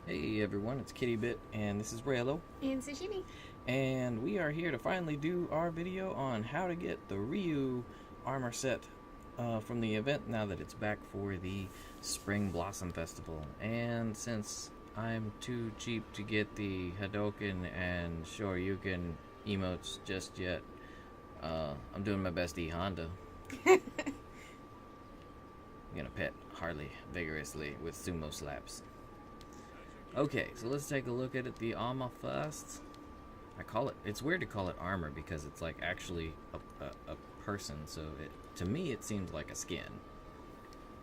Hey everyone, it's KittyBit, and this is Raylo, And sashimi. and we are here to finally do our video on how to get the Ryu armor set from the event now that it's back for the Spring Blossom Festival. And since I'm too cheap to get the Hadoken and Shoryuken emotes just yet, I'm doing my best E-Honda. I'm gonna pet Harley vigorously with sumo slaps. Okay, so let's take a look at it. The armor first. It's weird to call it armor because it's like actually a person, so to me it seems like a skin.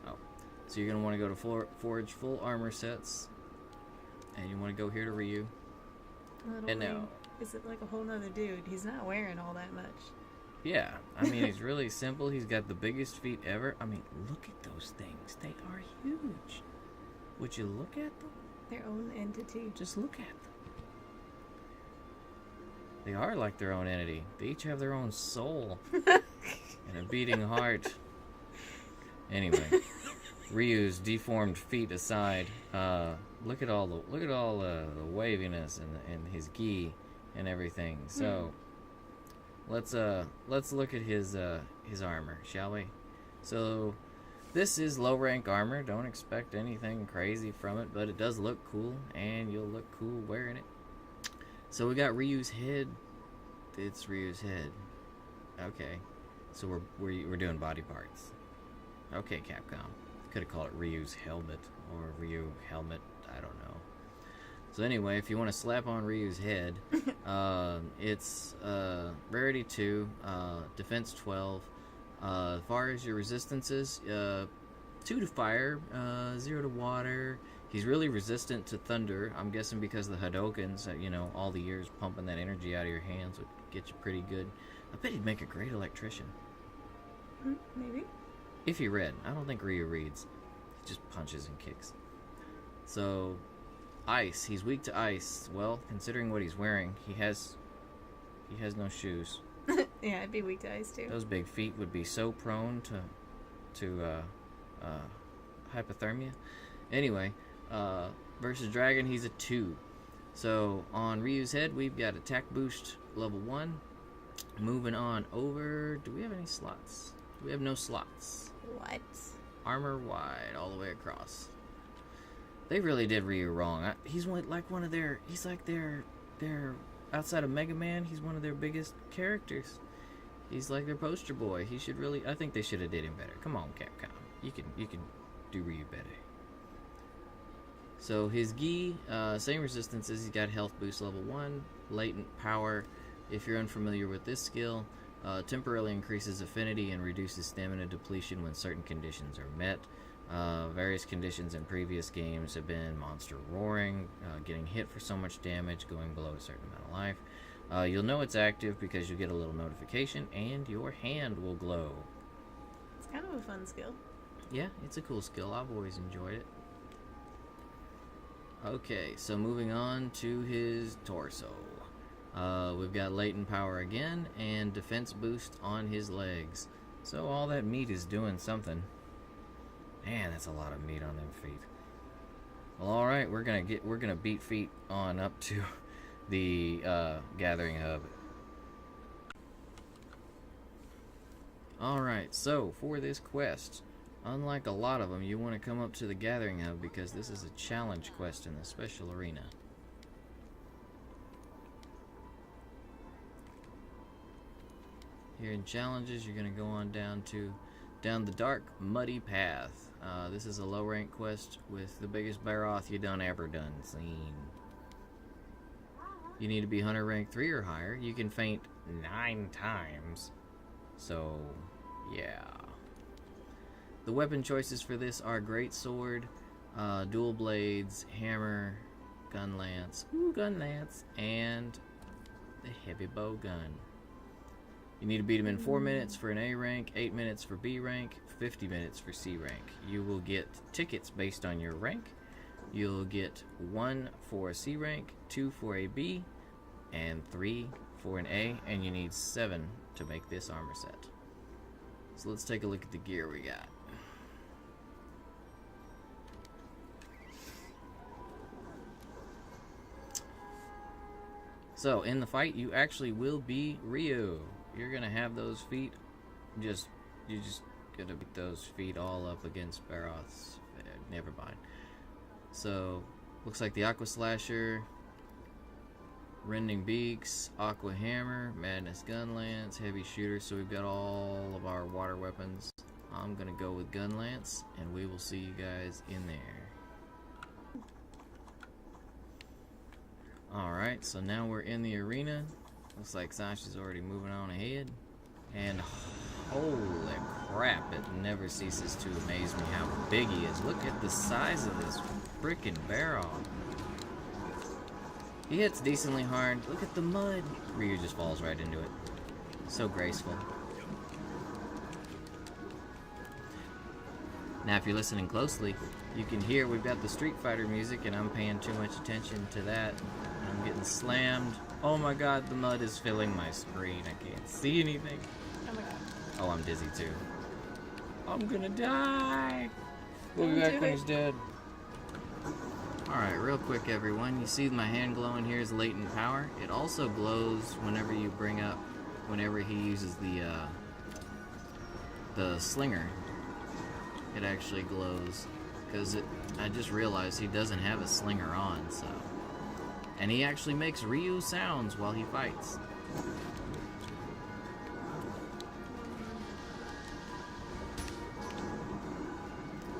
Oh, so you're going to want to go to Forge Full Armor Sets, and you want to go here to Ryu. And now, is it like a whole nother dude? He's not wearing all that much. Yeah, I mean, he's really simple. He's got the biggest feet ever. I mean, look at those things. They are huge. Would you look at them? Their own entity. Just look at them. They are like their own entity. They each have their own soul and a beating heart. Anyway, Ryu's deformed feet aside, look at all the waviness and his gi and everything. So let's look at his armor, shall we? So this is low rank armor. Don't expect anything crazy from it, but it does look cool, and you'll look cool wearing it. So we got Ryu's head. It's Ryu's head. Okay, so we're doing body parts. Okay, Capcom. Could have called it Ryu's helmet or Ryu helmet. I don't know. So anyway, if you want to slap on Ryu's head, it's rarity 2, defense 12. As far as your resistances, 2 to fire, 0 to water. He's really resistant to thunder. I'm guessing because the Hadokens, all the years pumping that energy out of your hands would get you pretty good. I bet he'd make a great electrician. Maybe. If he read. I don't think Ryu reads. He just punches and kicks. So, ice. He's weak to ice. Well, considering what he's wearing, he has no shoes. Yeah, I'd be weak to ice too. Those big feet would be so prone to hypothermia. Anyway, versus Dragon, he's a 2. So on Ryu's head, we've got attack boost level 1. Moving on over, do we have any slots? We have no slots. What? Armor wide all the way across. They really did Ryu wrong. He's like one of their. He's like their outside of Mega Man. He's one of their biggest characters. He's like their poster boy. He should really. I think they should have did him better. Come on, Capcom. You can do Ryu better. So his gi, same resistances. He's got health boost level 1, latent power. If you're unfamiliar with this skill, temporarily increases affinity and reduces stamina depletion when certain conditions are met. Various conditions in previous games have been monster roaring, getting hit for so much damage, going below a certain amount of life. You'll know it's active because you'll get a little notification and your hand will glow. It's kind of a fun skill. Yeah, it's a cool skill. I've always enjoyed it. Okay, so moving on to his torso. We've got latent power again and defense boost on his legs. So all that meat is doing something. Man, that's a lot of meat on them feet. Well, all right, we're gonna beat feet on up to the gathering hub. All right, so for this quest, unlike a lot of them, you want to come up to the gathering hub because this is a challenge quest in the special arena. Here in challenges, you're gonna go on down the dark, muddy path. This is a low rank quest with the biggest Baroth you done ever done seen. You need to be hunter rank 3 or higher. You can faint 9 times. So, yeah. The weapon choices for this are great sword, dual blades, hammer, gun lance, and the heavy bow gun. You need to beat them in 4 minutes for an A rank, 8 minutes for B rank, 50 minutes for C rank. You will get tickets based on your rank. You'll get 1 for a C rank, 2 for a B, and 3 for an A, and you need 7 to make this armor set. So let's take a look at the gear we got. So in the fight, you actually will be Ryu. You're gonna have those feet. You just gonna beat those feet all up against Barroth's. Never mind. So looks like the Aqua Slasher, Rending Beaks, Aqua Hammer, Madness Gun Lance, Heavy Shooter. So we've got all of our water weapons. I'm gonna go with Gun Lance, and we will see you guys in there. Alright, so now we're in the arena. Looks like Sasha's already moving on ahead. And holy crap, it never ceases to amaze me how big he is. Look at the size of this freaking barrel. He hits decently hard. Look at the mud. Ryu just falls right into it. So graceful. Now if you're listening closely, you can hear we've got the Street Fighter music, and I'm paying too much attention to that. I'm getting slammed. Oh my god, the mud is filling my screen. I can't see anything. Oh my god. Oh, I'm dizzy too. I'm gonna die. We'll be Don't back do when it. he's dead. Alright, real quick everyone. You see my hand glowing here is latent power. It also glows whenever you bring up, whenever he uses the slinger. It actually glows. Because I just realized he doesn't have a slinger on, so. And he actually makes Ryu sounds while he fights.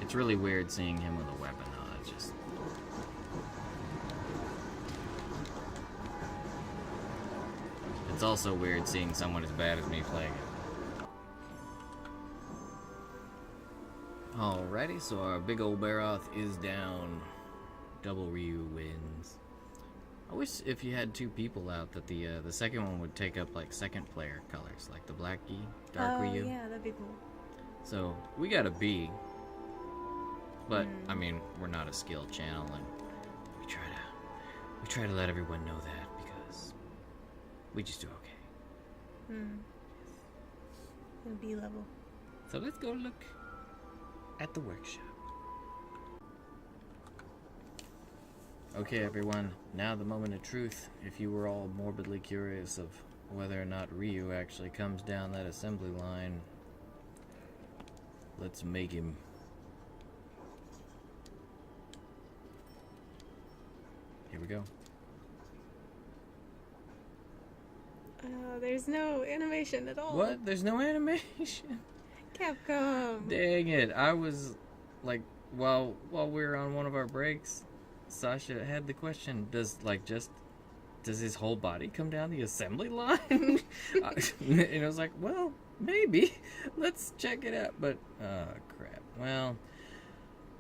It's really weird seeing him with a weapon, though. It's just. It's also weird seeing someone as bad as me playing it. Alrighty, so our big old Barroth is down. Double Ryu wins. I wish if you had two people out that the second one would take up like second player colors, like the Black Gi, Dark Ryu. Oh, yeah, that'd be cool. So we got a B, but I mean we're not a skill channel, and we try to let everyone know that because we just do okay. In B level. So let's go look at the workshop. Okay everyone, now the moment of truth. If you were all morbidly curious of whether or not Ryu actually comes down that assembly line, let's make him. Here we go. There's no animation at all. What? There's no animation? Capcom. Dang it. I was like, while we were on one of our breaks, Sasha had the question, does his whole body come down the assembly line? And I was like, well, maybe. Let's check it out. But crap. Well,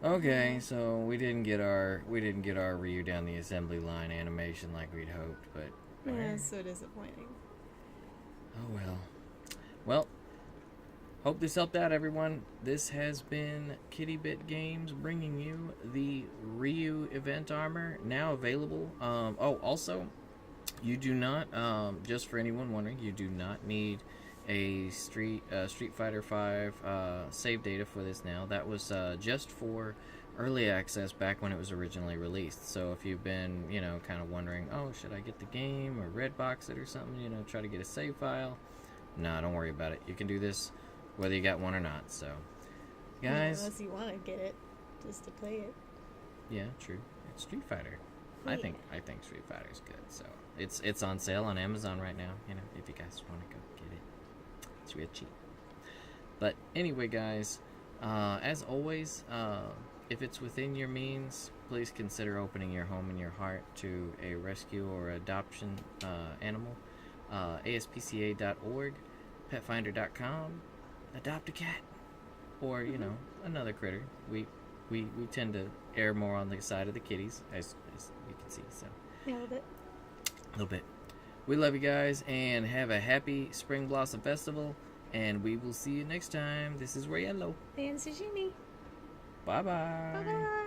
okay, so we didn't get our Ryu down the assembly line animation like we'd hoped, but Yeah, so disappointing. oh well. Well, hope this helped out, everyone. This has been KittyBitGames bringing you the Ryu event armor, now available. Oh, also, you do not, just for anyone wondering, you do not need a Street Fighter V save data for this now. That was just for early access back when it was originally released. So if you've been, kind of wondering, oh, should I get the game or Redbox it or something, try to get a save file. Nah, don't worry about it. You can do this whether you got one or not. So, guys. Unless you want to get it just to play it. Yeah, true. It's Street Fighter. Yeah. I think Street Fighter's good. So it's on sale on Amazon right now. If you guys want to go get it, it's real cheap. But anyway, guys, as always, if it's within your means, please consider opening your home and your heart to a rescue or adoption animal. ASPCA.org, petfinder.com. Adopt a cat, or another critter. We tend to err more on the side of the kitties, as you can see. So Yeah, a little bit. a little bit. We love you guys, and have a happy Spring Blossom Festival. And we will see you next time. This is Ray Yellow. And Sashimi. Bye bye. Bye bye.